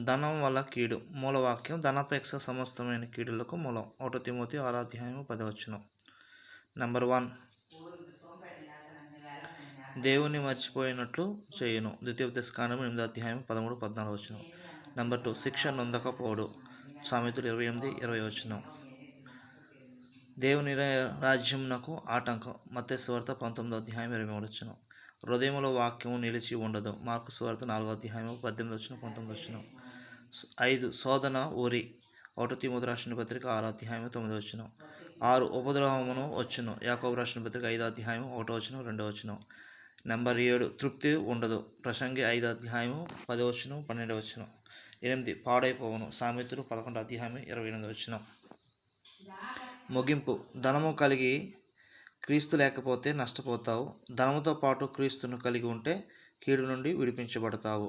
ధనం వల్ల కీడు. మూలవాక్యం ధనాపేక్ష సమస్తమైన కీడులకు మూలం. 1 తిమోతి 6:10. నెంబర్ 1, దేవుని మర్చిపోయినట్లు చేయును. ద్వితీయోపదేశకాండం 8:13-14. నెంబర్ 2, శిక్ష నొందకపోడు. సామెతలు 28:20. దేవుని రాజ్యమునకు ఆటంకం. మత్తయి సువార్త 19:23. హృదయంలో వాక్యము నిలిచి ఉండదు. మార్కు సువార్త 4:18-19. 5, శోధన ఊరి. 1 తిమోతి రాసిన పత్రిక 6:9. 6, ఉపద్రవమును వచ్చును. యాకోబు రాసిన పత్రిక 5:1-2. నెంబర్ 7, తృప్తి ఉండదు. ప్రసంగి 5:10-12. 8, పాడైపోవును. సామెతలు 11:28. ముగింపు. ధనము కలిగి క్రీస్తు లేకపోతే నష్టపోతావు. ధనముతో పాటు క్రీస్తును కలిగి ఉంటే కీడు నుండి విడిపించబడతావు.